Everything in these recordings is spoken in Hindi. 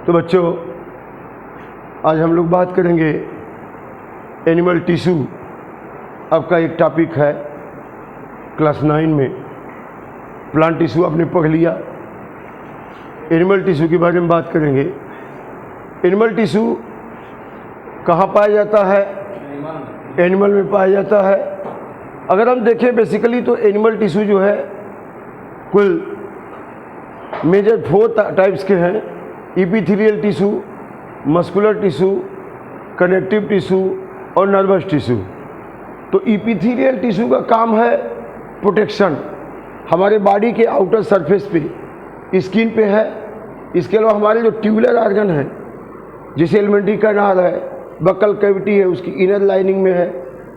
तो बच्चों, आज हम लोग बात करेंगे एनिमल टिश्यू। आपका एक टॉपिक है क्लास 9 में। प्लांट टिश्यू आपने पढ़ लिया। एनिमल टिश्यू के बारे में बात करेंगे। एनिमल टिश्यू कहाँ पाया जाता है? एनिमल में पाया जाता है। अगर हम देखें बेसिकली तो एनिमल टिश्यू जो है कुल मेजर 4 टाइप्स के हैं। Epithelial tissue, muscular tissue, connective tissue और नर्वस टिश्यू। तो इपिथेलियल टिश्यू का काम है प्रोटेक्शन, हमारे बॉडी के आउटर सरफेस पे, स्किन पे है। इसके अलावा हमारे जो ट्यूबुलर ऑर्गन है, जैसे एलिमेंट्री कैनाल है, बक्कल कैविटी है, उसकी इनर लाइनिंग में है,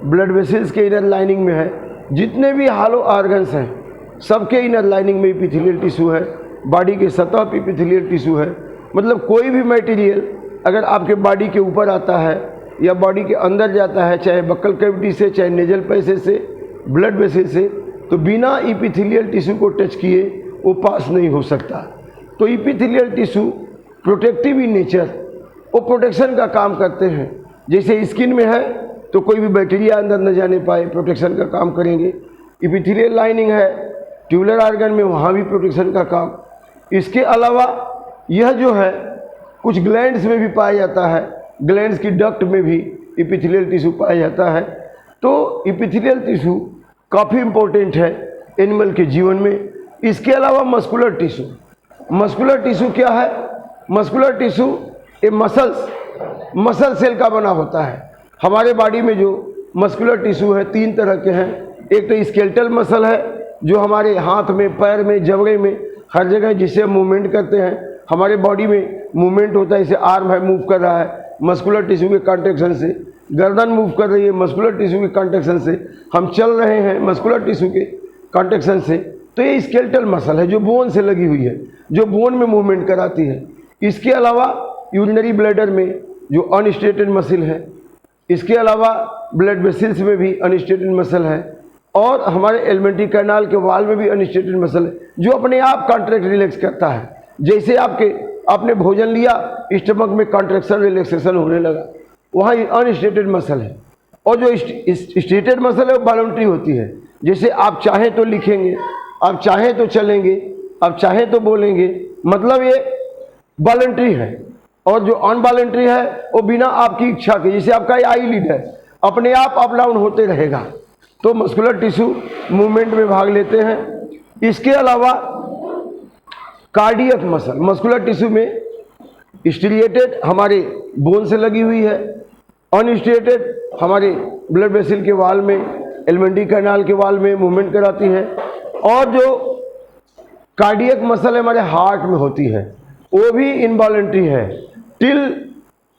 ब्लड वेसल्स के इनर लाइनिंग में है, जितने भी हॉलो ऑर्गन्स हैं सबके इनर लाइनिंग में इपिथेलियल टिश्यू है। बॉडी के सतह पे इपिथेलियल टिश्यू है। मतलब कोई भी मटेरियल अगर आपके बॉडी के ऊपर आता है या बॉडी के अंदर जाता है, चाहे बक्कल कैविटी से, चाहे नेजल पैसेज से, ब्लड वेसल से, तो बिना इपिथेलियल टिश्यू को टच किए वो पास नहीं हो सकता। तो epithelial tissue protective in nature, वो प्रोटेक्शन का काम करते हैं। जैसे स्किन में है तो कोई भी बैक्टीरिया अंदर न जाने पाए, प्रोटेक्शन का काम करेंगे। इपिथेलियल लाइनिंग है ट्यूबुलर ऑर्गन में, वहाँ भी प्रोटेक्शन का काम। इसके अलावा यह जो है कुछ ग्लैंड्स में भी पाया जाता है। ग्लैंड्स की डक्ट में भी इपिथेलियल टिश्यू पाया जाता है। तो इपिथेलियल टिश्यू काफ़ी इम्पोर्टेंट है एनिमल के जीवन में। इसके अलावा मस्कुलर टिश्यू। मस्कुलर टिश्यू क्या है? मस्कुलर टिश्यू ये मसल सेल का बना होता है। हमारे बॉडी में जो मस्कुलर टिश्यू है 3 तरह के हैं। एक तो स्केलेटल मसल है जो हमारे हाथ में, पैर में, जबड़े में, हर जगह जिससे हम मूवमेंट करते हैं। हमारे बॉडी में मूवमेंट होता है, जैसे आर्म है मूव कर रहा है मस्कुलर टिश्यू के कॉन्ट्रैक्शन से, गर्दन मूव कर रही है मस्कुलर टिश्यू के कॉन्ट्रैक्शन से, हम चल रहे हैं मस्कुलर टिश्यू के कॉन्ट्रैक्शन से। तो ये स्केलेटल मसल है जो बोन से लगी हुई है, जो बोन में मूवमेंट कराती है। इसके अलावा यूरिनरी ब्लैडर में जो अनस्टेटेड मसल है, इसके अलावा ब्लड वेसल्स में भी अनस्टेटेड मसल है, और हमारे एलिमेंट्री कैनाल के वाल में भी अनस्टेटेड मसल है जो अपने आप कॉन्ट्रैक्ट रिलैक्स करता है। जैसे आपने भोजन लिया, स्टमक में कॉन्ट्रैक्शन रिलैक्सेशन होने लगा, वहाँ अनस्टेटेड मसल है। और जो स्टेटेड मसल है वो वॉलंटरी होती है। जैसे आप चाहें तो लिखेंगे, आप चाहें तो चलेंगे, आप चाहें तो बोलेंगे, मतलब ये वॉलंटरी है। और जो अनवॉलंटरी है वो बिना आपकी इच्छा के, जैसे आपका आईलिड है, अपने आप अप डाउन होते रहेगा। तो मस्कुलर टिश्यू मूवमेंट में भाग लेते हैं। इसके अलावा कार्डियक मसल, मस्कुलर टिश्यू में स्ट्रिएटेड हमारे बोन से लगी हुई है, अनस्ट्रिएटेड हमारे ब्लड वेसल के वाल में, एलिमेंट्री कैनाल के वाल में मूवमेंट कराती है। और जो कार्डियक मसल हमारे हार्ट में होती है वो भी इनवॉलंटरी है। Till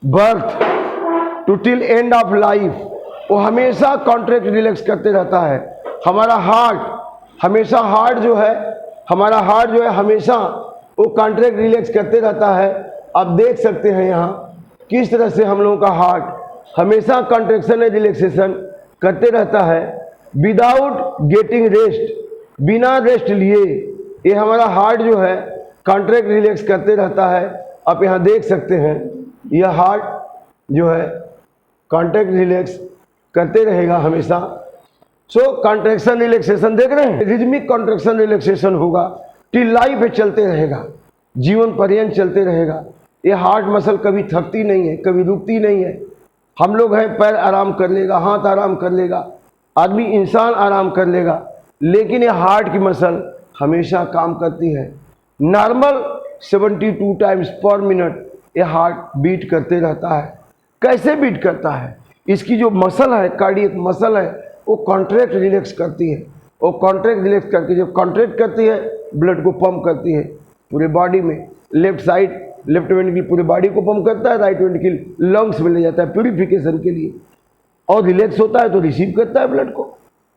birth to till end of life वो हमेशा कॉन्ट्रैक्ट रिलैक्स करते रहता है। हमारा हार्ट हमेशा, हमारा हार्ट जो है हमेशा वो कॉन्ट्रैक्ट रिलैक्स करते रहता है। आप देख सकते हैं यहाँ किस तरह से हम लोगों का हार्ट हमेशा कॉन्ट्रैक्शन एंड रिलैक्सेशन करते रहता है विदाउट गेटिंग रेस्ट, बिना रेस्ट लिए ये हमारा हार्ट जो है कॉन्ट्रैक्ट रिलैक्स करते रहता है। आप यहाँ देख सकते हैं यह हार्ट जो है कॉन्ट्रैक्ट रिलैक्स करते रहेगा हमेशा। सो कॉन्ट्रैक्शन रिलैक्सेशन देख रहे हैं, रिदमिक कॉन्ट्रैक्शन रिलैक्सेशन होगा, टिल लाइफ पे चलते रहेगा, जीवन पर्यंत चलते रहेगा। ये हार्ट मसल कभी थकती नहीं है, कभी रुकती नहीं है। हम लोग हैं पैर आराम कर लेगा, हाथ आराम कर लेगा, आदमी इंसान आराम कर लेगा, लेकिन ये हार्ट की मसल हमेशा काम करती है। नॉर्मल 72 टाइम्स पर मिनट ये हार्ट बीट करते रहता है। कैसे बीट करता है? इसकी जो मसल है, कार्डियक मसल है, वो कॉन्ट्रैक्ट रिलैक्स करती है। वो कॉन्ट्रैक्ट रिलैक्स करके जब कॉन्ट्रैक्ट करती है ब्लड को पंप करती है पूरे बॉडी में। लेफ्ट साइड, लेफ्ट वेंट्रिकल पूरे बॉडी को पंप करता है, राइट वेंट्रिकल लंग्स में ले जाता है प्यूरिफिकेशन के लिए, और रिलैक्स होता है तो रिसीव करता है ब्लड को।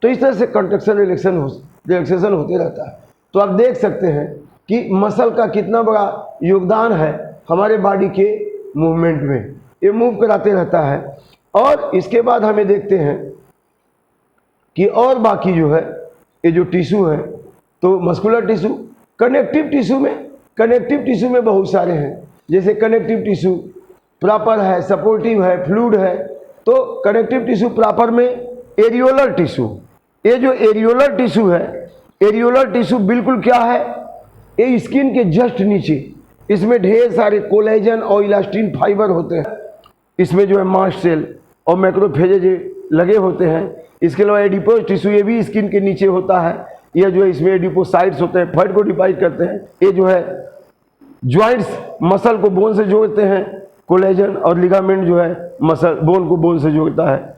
तो इस तरह से कॉन्ट्रैक्शन रिलैक्सेशन होते रहता है। तो आप देख सकते हैं कि मसल का कितना बड़ा योगदान है हमारे बॉडी के मूवमेंट में, ये मूव कराते रहता है। और इसके बाद हमें देखते हैं कि और बाकी जो है ये जो टिश्यू है, तो मस्कुलर टिश्यू, कनेक्टिव टिश्यू में बहुत सारे हैं। जैसे कनेक्टिव टिश्यू प्रॉपर है, सपोर्टिव है, फ्लूइड है। तो कनेक्टिव टिश्यू प्रॉपर में एरियोलर टिश्यू, ये जो एरियोलर टिश्यू है, एरियोलर टिश्यू बिल्कुल क्या है, ये स्किन के जस्ट नीचे, इसमें ढेर सारे कोलेजन और इलास्टिन फाइबर होते हैं। इसमें जो है मास्ट सेल और मैक्रोफेजेज लगे होते हैं। इसके अलावा एडिपोज टिश्यू, ये भी स्किन के नीचे होता है। यह जो है इसमें एडिपोसाइट्स होते हैं, फैट को डिवाइड करते हैं। ये जो है ज्वाइंट्स मसल को बोन से जोड़ते हैं, कोलेजन और लिगामेंट जो है मसल बोन को बोन से जोड़ता है।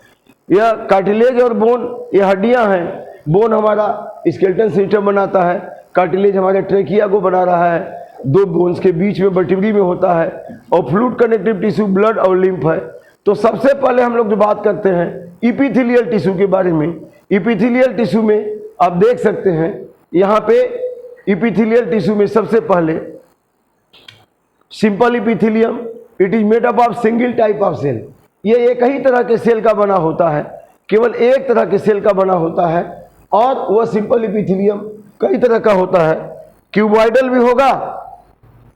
यह कार्टिलेज और बोन, ये हड्डियां हैं। बोन हमारा स्केलेटन सिस्टम बनाता है, कार्टिलेज हमारे ट्रेकिया को बना रहा है, दो बोन्स के बीच में वर्टिब्री में होता है। और फ्लूइड कनेक्टिव टिश्यू ब्लड और लिम्फ है। तो सबसे पहले हम लोग जो बात करते हैं इपिथेलियल टिश्यू के बारे में। इपिथेलियल टिश्यू में आप देख सकते हैं यहाँ पे इपिथेलियल टिश्यू में सबसे पहले simple epithelium, it is made up of single type of cell. ये एक ही तरह के सेल का बना होता है, केवल एक तरह के सेल का बना होता है। और वह सिंपल इपिथेलियम कई तरह का होता है, क्यूबॉइडल भी होगा,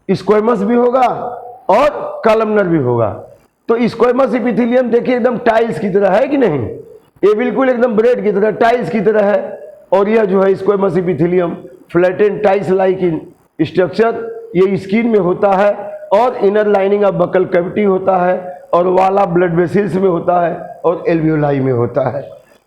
स्क्वेमस भी होगा और कॉलमनर भी होगा। तो स्क्वेमस इपिथेलियम देखिए एकदम टाइल्स की तरह है कि नहीं, ये बिल्कुल एकदम ब्रेड की तरह टाइल्स की तरह है। और यह जो है squamous epithelium flatten tiles like in structure, ये स्किन में होता है और inner lining of buccal cavity होता है और वाला ब्लड वेसल्स में होता है और एल्वियोलाई में होता है।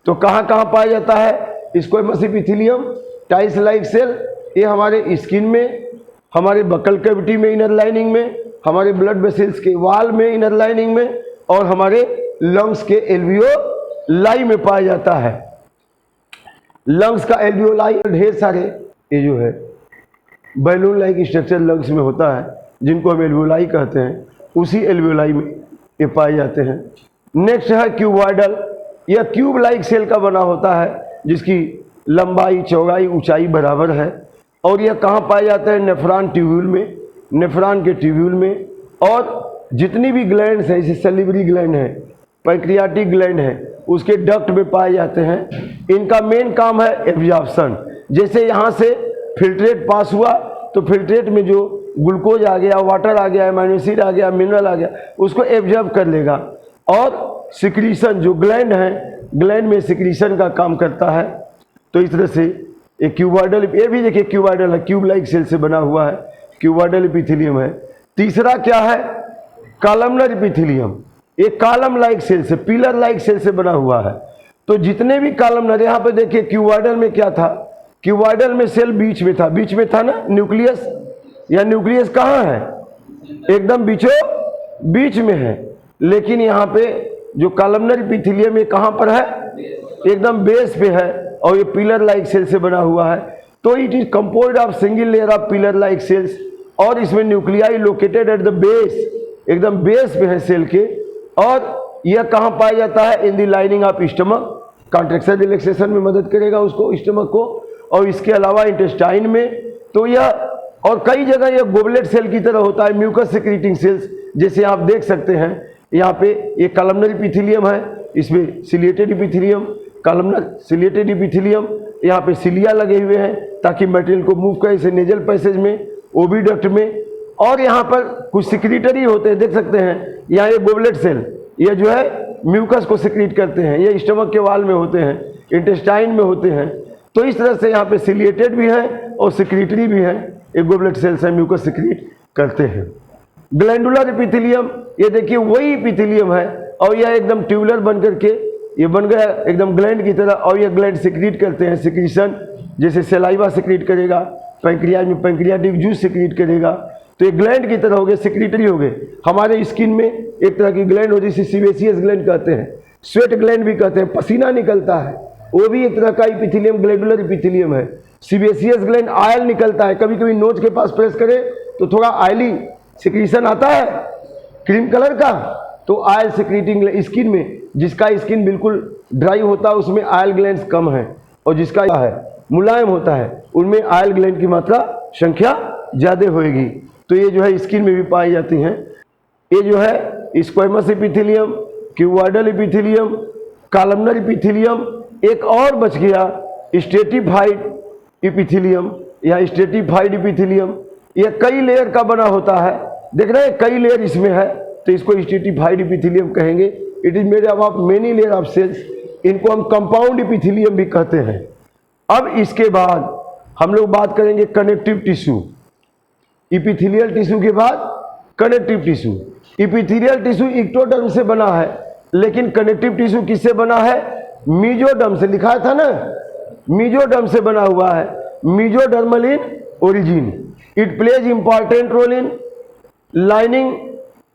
तो कहाँ कहाँ पाया जाता है squamous epithelium tiles like cell? ये हमारे स्किन में, हमारे बकल कैविटी में इनर लाइनिंग में, हमारे ब्लड वेसल्स के वाल में इनर लाइनिंग में और हमारे लंग्स के एल्वियोलाई में पाया जाता है। लंग्स का एल्वियोलाई ढेर सारे, ये जो है बैलून लाइक स्ट्रक्चर लंग्स में होता है जिनको हम एल्वियोलाई कहते हैं, उसी एल्वियोलाई में ये पाए जाते हैं। नेक्स्ट है क्यूबॉइडल। यह क्यूब लाइक सेल का बना होता है जिसकी लंबाई चौड़ाई ऊंचाई बराबर है। और यह कहाँ पाए जाते हैं? नेफ्रॉन ट्यूब्यूल में, नेफ्रॉन के ट्यूब्यूल में। और जितनी भी ग्लैंड्स हैं, जैसे सैलिवरी ग्लैंड है, पैंक्रियाटिक ग्लैंड है, उसके डक्ट में पाए जाते हैं। इनका मेन काम है एब्जॉर्प्शन। जैसे यहाँ से फिल्ट्रेट पास हुआ तो फिल्ट्रेट में जो ग्लूकोज आ गया, वाटर आ गया, अमीनो एसिड आ गया, मिनरल आ गया, उसको एब्जॉर्ब कर लेगा। और सिक्रीशन जो ग्लैंड है, ग्लैंड में सिक्रीशन का काम करता है। तो इस तरह से एक क्यूबॉइडल, ये भी देखिए क्यूबॉइडल है, क्यूब लाइक सेल से बना हुआ है, क्यूबॉइडल इपिथेलियम है। तीसरा क्या है? Columnar epithelium. एक कॉलम लाइक सेल से, पिलर लाइक सेल से बना हुआ है। तो जितने भी कॉलमनर, यहाँ पे देखिए क्यूबॉइडल में क्या था, क्यूबॉइडल में सेल बीच में था, बीच में था ना न्यूक्लियस। या न्यूक्लियस कहाँ है? एकदम बीच में है। लेकिन यहाँ पे जो कॉलमनर इपिथेलियम, ये कहाँ पर है? एकदम बेस पे है और ये पिलर लाइक सेल से बना हुआ है। तो it is composed of single layer of pillar like cells. और इसमें nuclei located at the base, एकदम बेस पे है सेल के। और यह कहाँ पाया जाता है? In the lining of stomach, contraction relaxation में मदद करेगा उसको, स्टमक को। और इसके अलावा इंटेस्टाइन में। तो यह और कई जगह यह गोबलेट सेल की तरह होता है, म्यूकस सिक्रीटिंग सेल्स, जैसे आप देख सकते हैं यहाँ पे। ये कॉलमनर इपिथेलियम है, इसमें ciliated epithelium, columnar ciliated epithelium. यहाँ पे सिलिया लगे हुए हैं ताकि मटेरियल को मूव करे, इसे नेजल पैसेज में, ओविडक्ट में। और यहाँ पर कुछ सिक्रीटरी होते हैं, देख सकते हैं यहाँ ये गोबलेट सेल, ये जो है म्यूकस को सिक्रीट करते हैं। ये स्टमक के वाल में होते हैं, इंटेस्टाइन में होते हैं। तो इस तरह से यहाँ पे सिलिएटेड भी है और सिक्रीटरी भी है। ये गोबलेट सेल्स है, म्यूकस सिक्रीट करते हैं। ग्लैंडुलर इपिथेलियम, ये देखिए वही इपिथेलियम है और यह एकदम ट्यूबुलर बन करके ये बन गया एकदम ग्लैंड की तरह। और ये ग्लैंड सिक्रीट करते हैं सिक्रीशन, जैसे सेलाइवा सिक्रीट करेगा, पैंक्रियाज में पैंक्रियाटिक जूस सिक्रीट करेगा। तो ये ग्लैंड की तरह हो गए, सिक्रीटरी हो गए। हमारे स्किन में एक तरह की ग्लैंड होती है, जिसे सीबेसियस ग्लैंड कहते हैं, स्वेट ग्लैंड भी कहते हैं, पसीना निकलता है, वो भी एक तरह का इपिथेलियम, ग्लैंडुलर इपिथेलियम है। सीबेसियस ग्लैंड आयल निकलता है, कभी कभी नोज के पास प्रेस करे तो थोड़ा आयली सिक्रीशन आता है क्रीम कलर का, तो आयल सिक्रीटिंग स्किन में, जिसका स्किन बिल्कुल ड्राई होता है उसमें आयल ग्लैंड्स कम है, और जिसका है मुलायम होता है उनमें आयल ग्लैंड की मात्रा संख्या ज़्यादा होएगी। तो ये जो है स्किन में भी पाई जाती हैं। ये जो है squamous epithelium, cuboidal epithelium, columnar epithelium. एक और बच गया स्ट्रेटिफाइड इपिथेलियम या स्ट्रेटिफाइड इपिथेलियम। यह कई लेयर का बना होता है, देख रहे हैं कई लेयर इसमें है, तो इसको स्ट्रेटिफाइड इपिथेलियम कहेंगे। It is made up of many layer of cells, इनको हम कंपाउंड इपिथेलियम भी कहते हैं। अब इसके बाद हम लोग बात करेंगे कनेक्टिव टिश्यू। इपिथेलियल टिश्यू के बाद connective tissue. Epithelial tissue ectoderm से बना है, लेकिन कनेक्टिव टिश्यू किससे बना है? मीजोडर्म से। लिखा था ना, मीजोडर्म से बना हुआ है, mesodermal in origin. It plays important role in lining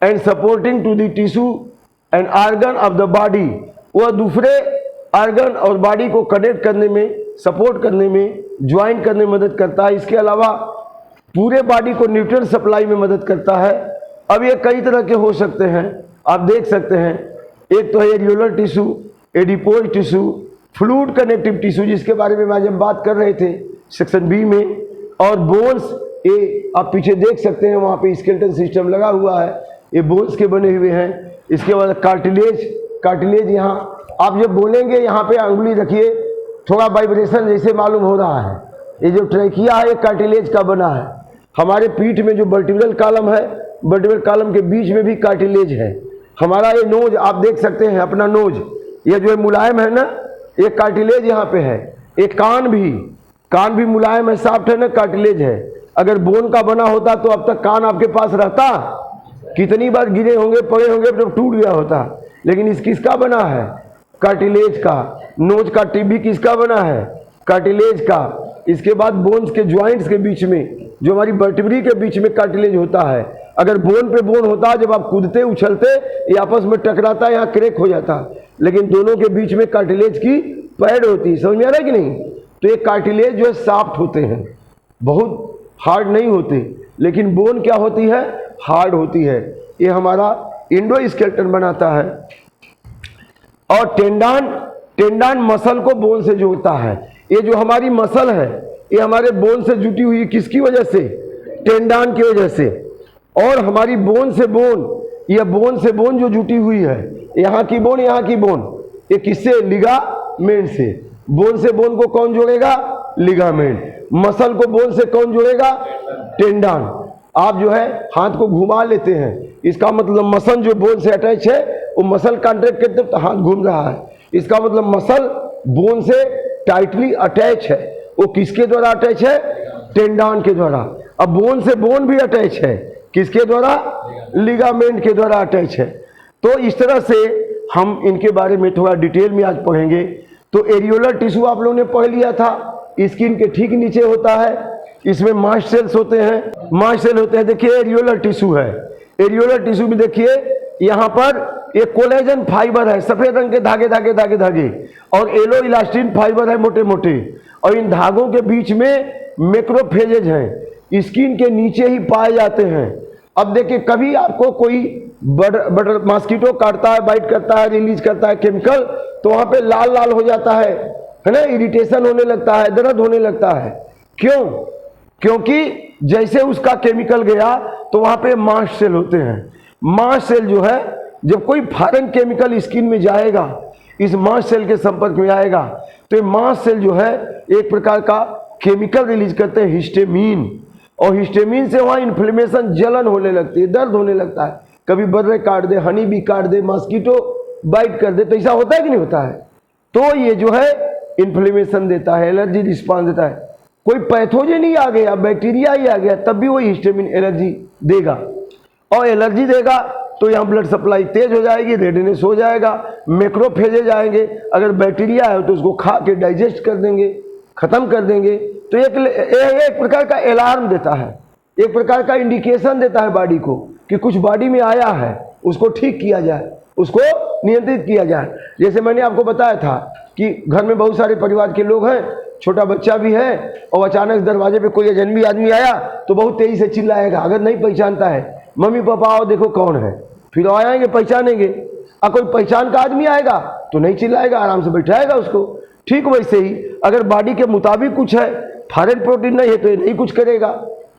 and supporting to the tissue and organ of the body. वह दूसरे आर्गन और बॉडी को कनेक्ट करने में, सपोर्ट करने में, ज्वाइन करने में मदद करता है। इसके अलावा पूरे बॉडी को न्यूट्रिएंट सप्लाई में मदद करता है। अब ये कई तरह के हो सकते हैं, आप देख सकते हैं। एक तो है areolar tissue, adipose tissue, fluid connective tissue, जिसके बारे में आज हम बात कर रहे थे सेक्शन बी में, और बोन्स। ये आप पीछे देख सकते हैं, वहाँ पे स्केलेटन सिस्टम लगा हुआ है, ये बोन्स के बने हुए हैं। इसके बाद कार्टिलेज। कार्टिलेज यहाँ आप जब बोलेंगे यहाँ पे अंगुली रखिए, थोड़ा वाइब्रेशन जैसे मालूम हो रहा है। ये जो ट्रैकिया है ये कार्टिलेज का बना है। हमारे पीठ में जो वर्टिब्रल कॉलम है, वर्टिब्रल कॉलम के बीच में भी कार्टिलेज है। हमारा ये नोज आप देख सकते हैं, अपना नोज ये जो है मुलायम है ना, ये कार्टिलेज यहाँ पे है। एक कान भी मुलायम है, सॉफ्ट है ना, कार्टिलेज है। अगर बोन का बना होता तो अब तक कान आपके पास रहता, कितनी बार गिरे होंगे, पड़े होंगे, तो टूट गया होता। लेकिन इस किसका बना है? कार्टिलेज का। नोज का टिप भी किसका बना है? कार्टिलेज का। इसके बाद बोन्स के ज्वाइंट्स के बीच में, जो हमारी वर्टिब्री के बीच में कार्टिलेज होता है। अगर बोन पे बोन होता, जब आप कूदते उछलते ये आपस में टकराता, यहाँ क्रैक हो जाता, लेकिन दोनों के बीच में कार्टिलेज की पैड होती है। समझ में आ रहा है कि नहीं? तो ये कार्टिलेज जो है सॉफ्ट होते हैं, बहुत हार्ड नहीं होते, लेकिन बोन क्या होती है? हार्ड होती है। ये हमारा एंडोस्केलेटन बनाता है। और टेंडान मसल को बोन से जोड़ता है। ये जो हमारी मसल है ये हमारे बोन से जुटी हुई, किसकी वजह से? टेंडान की वजह से। और हमारी बोन से बोन, यह बोन से बोन जो जुटी हुई है, यहाँ की बोन, यहाँ की बोन, ये किससे? लिगामेंट से। बोन से बोन को कौन जोड़ेगा? लिगामेंट। मसल को बोन से कौन जोड़ेगा? टेंडान। आप जो है हाथ को घुमा लेते हैं, इसका मतलब मसल जो बोन से अटैच है वो मसल कॉन्ट्रैक्ट करते तो हाथ घूम रहा है। इसका मतलब मसल बोन से टाइटली अटैच है। वो किसके द्वारा अटैच है? टेंडान के द्वारा। अब बोन से बोन भी अटैच है, किसके द्वारा? लिगामेंट के द्वारा अटैच है। तो इस तरह से हम इनके बारे में थोड़ा डिटेल में आज पढ़ेंगे। तो एरियोलर टिश्यू आप लोगों ने पढ़ लिया था, स्किन के ठीक नीचे होता है, इसमें मास्ट सेल्स होते हैं, मास्ट सेल होते हैं। देखिए एरियोलर टिश्यू है, एरियोलर टिश्यू में देखिए यहाँ पर एक कोलेजन फाइबर है, सफेद रंग के धागे धागे धागे धागे, और एलो इलास्टिन फाइबर है, मोटे मोटे, और इन धागों के बीच में मैक्रोफेजेज हैं, स्किन के नीचे ही पाए जाते हैं। अब देखिए कभी आपको कोई बटर मॉस्किटो काटता है, बाइट करता है, रिलीज करता है केमिकल, तो वहाँ पे लाल लाल हो जाता है ना, इरिटेशन होने लगता है, दर्द होने लगता है। क्यों? क्योंकि जैसे उसका केमिकल गया तो वहाँ पे मास्ट सेल होते हैं। मास्ट सेल जो है, जब कोई फॉरेन केमिकल स्किन में जाएगा, इस मास्ट सेल के संपर्क में आएगा, तो ये मास्ट सेल जो है एक प्रकार का केमिकल रिलीज करते हैं, हिस्टेमीन, और हिस्टेमीन से वहाँ इन्फ्लेमेशन, जलन होने लगती है, दर्द होने लगता है। कभी बर्रे काट दे, हनी भी काट दे, मॉस्किटो बाइट कर दे, तो ऐसा होता है कि नहीं होता है? तो ये जो है इन्फ्लेमेशन देता है, एलर्जी रिस्पॉन्स देता है। कोई पैथोजन ही आ गया, बैक्टीरिया ही आ गया, तब भी वो हिस्टामिन एलर्जी देगा, और एलर्जी देगा तो यहाँ ब्लड सप्लाई तेज हो जाएगी, रेडनेस हो जाएगा, मैक्रोफेजेज आएंगे, अगर बैक्टीरिया है तो उसको खा के डाइजेस्ट कर देंगे, खत्म कर देंगे। तो एक प्रकार का अलार्म देता है, एक प्रकार का इंडिकेशन देता है बॉडी को कि कुछ बॉडी में आया है, उसको ठीक किया जाए, उसको नियंत्रित किया जाए। जैसे मैंने आपको बताया था कि घर में बहुत सारे परिवार के लोग हैं, छोटा बच्चा भी है, और अचानक दरवाजे पे कोई अजनबी आदमी आया तो बहुत तेजी से चिल्लाएगा, अगर नहीं पहचानता है, मम्मी पापा आओ देखो कौन है, फिर आएंगे पहचानेंगे। और कोई पहचान का आदमी आएगा तो नहीं चिल्लाएगा, आराम से बैठाएगा उसको। ठीक वैसे ही अगर बॉडी के मुताबिक कुछ है, फॉरेन प्रोटीन नहीं है तो ये नहीं कुछ करेगा।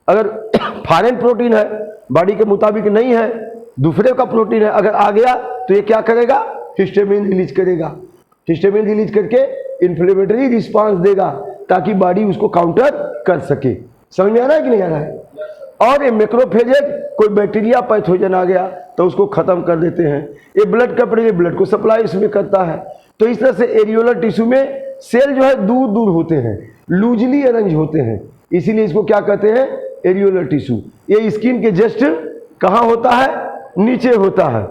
अगर फॉरेन प्रोटीन है, बॉडी के मुताबिक नहीं है, दूसरे का प्रोटीन है, अगर आ गया तो ये क्या करेगा? हिस्टामिन रिलीज करेगा, हिस्टामिन रिलीज करके इन्फ्लेमेटरी रिस्पांस देगा, ताकि बॉडी उसको काउंटर कर सके। समझ में आ रहा है कि नहीं आ रहा है? और ये मैक्रोफेजेज कोई बैक्टीरिया पैथोजन आ गया तो उसको ख़त्म कर देते हैं। ये ब्लड का प्रेशर ब्लड को सप्लाई इसमें करता है। तो इस तरह से एरियोलर टिश्यू में सेल जो है दूर दूर होते हैं, लूजली अरेंज होते हैं, इसीलिए इसको क्या कहते हैं, एरियोलर टिश्यू। ये स्किन के जस्ट कहाँ होता है, नीचे होता है।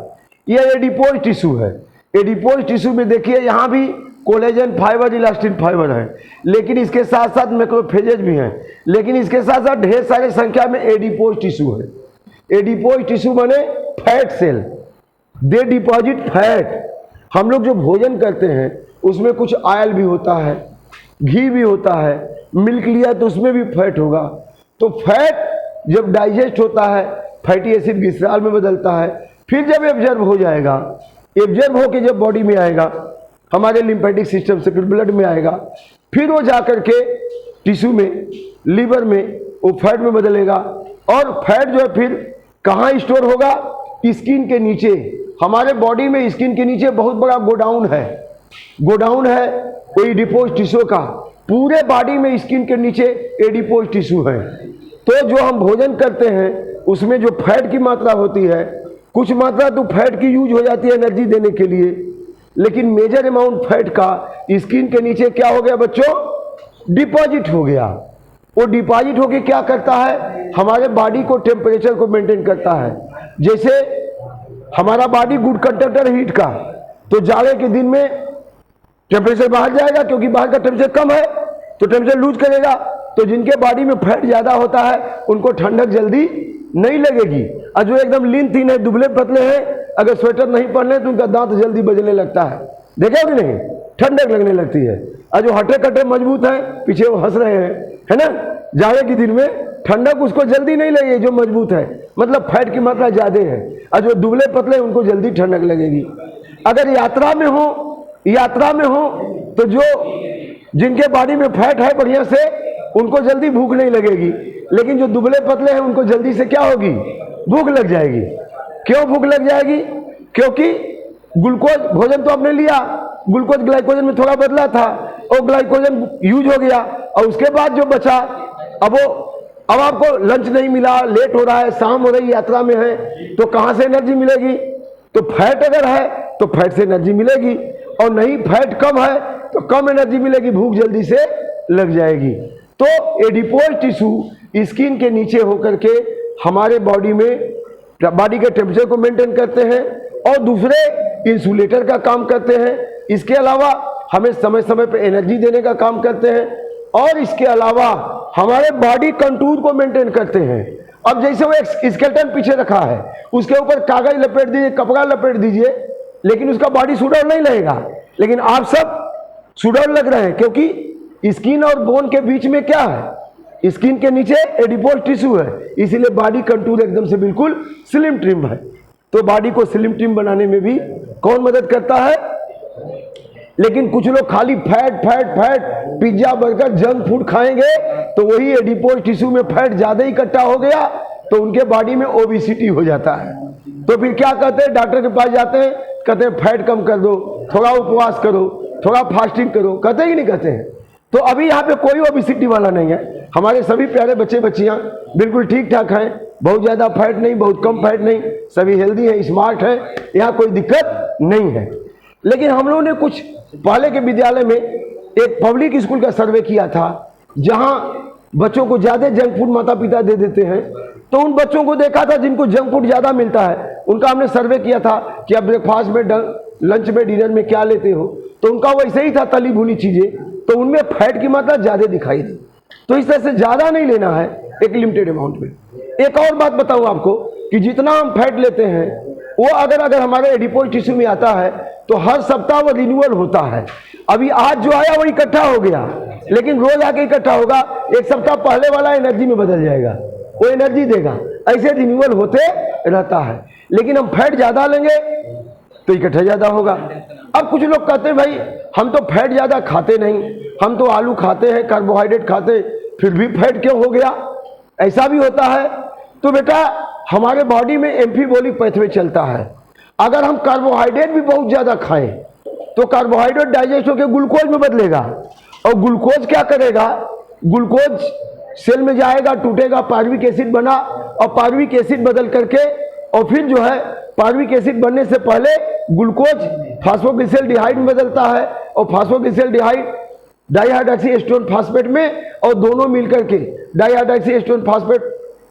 यह एडिपोज टिश्यू है। एडिपोज टिश्यू में देखिए यहाँ भी कोलेजन फाइबर, इलास्टिन फाइबर है, लेकिन इसके साथ साथ मैक्रोफेजेज भी हैं, लेकिन इसके साथ साथ ढेर सारे संख्या में एडिपोज टिश्यू है। एडिपोज टिश्यू माने फैट सेल, दे डिपॉजिट फैट। हम लोग जो भोजन करते हैं उसमें कुछ ऑयल भी होता है, घी भी होता है, मिल्क लिया तो उसमें भी फैट होगा। तो फैट जब डाइजेस्ट होता है फैटी एसिड ग्लिसरॉल में बदलता है, फिर जब एब्जॉर्ब हो जाएगा, एब्जॉर्ब होकर जब बॉडी में आएगा, हमारे लिम्फेटिक सिस्टम से फिर ब्लड में आएगा, फिर वो जाकर के टिश्यू में, लीवर में वो फैट में बदलेगा। और फैट जो है फिर कहाँ स्टोर होगा, स्किन के नीचे। हमारे बॉडी में स्किन के नीचे बहुत बड़ा गोडाउन है, गोडाउन है वो एडिपोज टिश्यू का। पूरे बॉडी में स्किन के नीचे एडिपोज टिश्यू है। तो जो हम भोजन करते हैं उसमें जो फैट की मात्रा होती है, कुछ मात्रा तो फैट की यूज हो जाती है एनर्जी देने के लिए, लेकिन मेजर अमाउंट फैट का स्किन के नीचे क्या हो गया बच्चों, डिपॉजिट हो गया। वो डिपॉजिट होके क्या करता है, हमारे बॉडी को टेम्परेचर को मेंटेन करता है। जैसे हमारा बॉडी गुड कंडक्टर हीट का, तो जाड़े के दिन में टेम्परेचर बाहर जाएगा, क्योंकि बाहर का टेम्परेचर कम है तो टेम्परेचर लूज करेगा। तो जिनके बॉडी में फैट ज्यादा होता है उनको ठंडक जल्दी नहीं लगेगी, और जो एकदम लीन थीन है, दुबले पतले हैं, अगर स्वेटर नहीं पहने तो उनका दांत जल्दी बजने लगता है, देखे कि नहीं, ठंडक लगने लगती है। और जो हटे कटे मजबूत है, पीछे वो हंस रहे हैं, है ना, जाड़े के दिन में ठंडक उसको जल्दी नहीं लगेगी, जो मजबूत है, मतलब फैट की मात्रा ज्यादा है। और जो दुबले पतले उनको जल्दी ठंडक लगेगी। अगर यात्रा में हो तो जो जिनके बॉडी में फैट है बढ़िया से, उनको जल्दी भूख नहीं लगेगी, लेकिन जो दुबले पतले हैं उनको जल्दी से क्या होगी, भूख लग जाएगी। क्यों भूख लग जाएगी, क्योंकि ग्लूकोज भोजन तो आपने लिया, ग्लूकोज ग्लाइकोजन में थोड़ा बदला था, और ग्लाइकोजन यूज हो गया, और उसके बाद जो बचा, अब आपको लंच नहीं मिला, लेट हो रहा है, शाम हो रही, यात्रा में है, तो कहां से एनर्जी मिलेगी, तो फैट अगर है तो फैट से एनर्जी मिलेगी, और नहीं फैट कम है तो कम एनर्जी मिलेगी, भूख जल्दी से लग जाएगी। तो एडिपोज टिश्यू स्किन के नीचे होकर के हमारे बॉडी के टेम्परेचर को मेंटेन करते हैं, और दूसरे इंसुलेटर का काम करते हैं। इसके अलावा हमें समय समय पर एनर्जी देने का काम करते हैं, और इसके अलावा हमारे बॉडी कंटूर को मेंटेन करते हैं। अब जैसे वो एक स्केलेटन पीछे रखा है, उसके ऊपर कागज लपेट दीजिए, कपड़ा लपेट दीजिए, लेकिन उसका बॉडी सुडौल नहीं लगेगा। लेकिन आप सब सुडौल लग रहे हैं, क्योंकि स्किन और बोन के बीच में क्या है, स्किन के नीचे एडिपोज टिश्यू है, इसीलिए बॉडी कंटूर एकदम से बिल्कुल स्लिम ट्रिम है। तो बॉडी को स्लिम ट्रिम बनाने में भी कौन मदद करता है। लेकिन कुछ लोग खाली fat fat fat, pizza burger junk food खाएंगे, तो वही एडिपोज टिश्यू में फैट ज्यादा इकट्ठा हो गया, तो उनके बॉडी में ओबेसिटी हो जाता है। तो फिर क्या कहते हैं, डॉक्टर के पास जाते हैं, कहते हैं फैट कम कर दो, थोड़ा उपवास करो, थोड़ा फास्टिंग करो, कहते ही नहीं कहते हैं। तो अभी यहाँ पे कोई ओबेसिटी वाला नहीं है, हमारे सभी प्यारे बच्चे बच्चियाँ बिल्कुल ठीक ठाक हैं, बहुत ज्यादा फैट नहीं, बहुत कम फैट नहीं, सभी हेल्दी हैं, स्मार्ट हैं, यहाँ कोई दिक्कत नहीं है। लेकिन हम लोगों ने कुछ पहले के विद्यालय में एक पब्लिक स्कूल का सर्वे किया था, जहां बच्चों को ज्यादा जंक फूड माता पिता दे देते हैं। तो उन बच्चों को देखा था जिनको जंक फूड ज्यादा मिलता है, उनका हमने सर्वे किया था कि आप ब्रेकफास्ट में, लंच में, डिनर में क्या लेते हो, तो उनका वैसे ही था तली भुनी चीजें, तो उनमें फैट की मात्रा ज्यादा दिखाई दी। तो इस तरह से ज्यादा नहीं लेना है, एक लिमिटेड अमाउंट में। एक और बात बताऊं आपको कि जितना हम फैट लेते हैं वो अगर हमारे एडिपोज टिश्यू में आता है तो हर सप्ताह वो रिन्यूअल होता है। अभी आज जो आया वो इकट्ठा हो गया, लेकिन रोज आके इकट्ठा होगा, एक सप्ताह पहले वाला एनर्जी में बदल जाएगा, वो एनर्जी देगा, ऐसे रिन्यूअल होते रहता है। लेकिन हम फैट ज्यादा लेंगे तो इकट्ठा ज्यादा होगा। अब कुछ लोग कहते हैं भाई हम तो फैट ज्यादा खाते नहीं, हम तो आलू खाते हैं, कार्बोहाइड्रेट खाते, फिर भी फैट क्यों हो गया, ऐसा भी होता है। तो बेटा हमारे बॉडी में एम्फीबोलिक पैथवे चलता है। अगर हम कार्बोहाइड्रेट भी बहुत ज्यादा खाएं तो कार्बोहाइड्रेट डाइजेस्ट होकर ग्लूकोज में बदलेगा, और ग्लूकोज क्या करेगा, ग्लूकोज सेल में जाएगा, टूटेगा, पार्विक एसिड बना, और पार्विक एसिड बदल करके, और फिर जो है पार्विक एसिड बनने से पहले ग्लूकोज फास्फोग्लिसरॉल्डिहाइड में बदलता है, और फास्फोग्लिसरॉल्डिहाइड डाइहाइड्रॉक्सी एसीटोन फास्फेट में, और दोनों मिलकर के डाइहाइड्रॉक्सी एसीटोन फास्फेट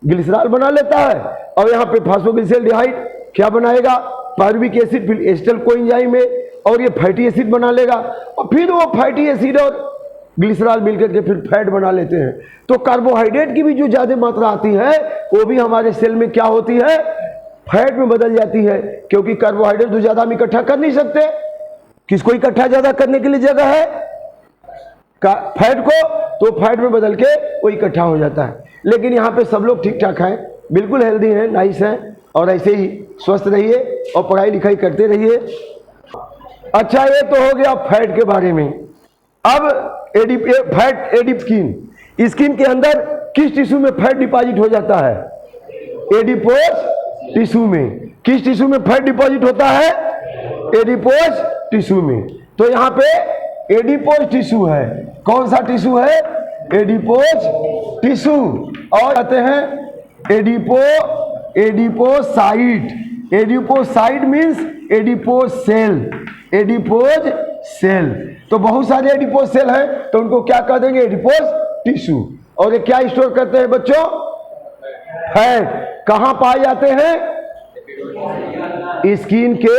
ग्लिसरॉल बना लेता है। और यहाँ पे फास्फोग्लिसरॉल्डिहाइड क्या बनाएगा, पार्विक एसिड, फिर एसिटल कोएंजाइम में, और ये फैटी एसिड बना लेगा, और फिर वो फैटी एसिड और ग्लिसरॉल मिलकर के फिर फैट बना लेते हैं। तो कार्बोहाइड्रेट की भी जो ज्यादा मात्रा आती है वो भी हमारे सेल में क्या होती है, फैट में बदल जाती है, क्योंकि कार्बोहाइड्रेट तो ज्यादा हम इकट्ठा कर नहीं सकते। किसको इकट्ठा ज्यादा करने के लिए जगह है, फैट को, तो फैट में बदल के वो इकट्ठा हो जाता है। लेकिन यहाँ पे सब लोग ठीक ठाक हैं, बिल्कुल हेल्दी हैं, नाइस हैं, और ऐसे ही स्वस्थ रहिए और पढ़ाई लिखाई करते रहिए। अच्छा, ये तो हो गया फैट के बारे में। अब फैट एडिप स्किन के अंदर किस टिश्यू में फैट डिपॉजिट हो जाता है, एडिपोज टिश्यू में। किस टिश्यू में फैट डिपॉजिट होता है, एडिपोज टिश्यू में। तो यहाँ पे एडिपोज टिश्यू है, कौन सा टिश्यू है, एडिपोज टिश्यू, और कहते हैं adipocyte. Adipocyte means adipose cell, adipose cell. तो बहुत सारे एडिपोज सेल हैं, तो उनको क्या कह देंगे, एडिपोज टिश्यू। और ये क्या स्टोर करते हैं बच्चों, फैट। कहां पाए जाते हैं, स्किन के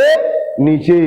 नीचे।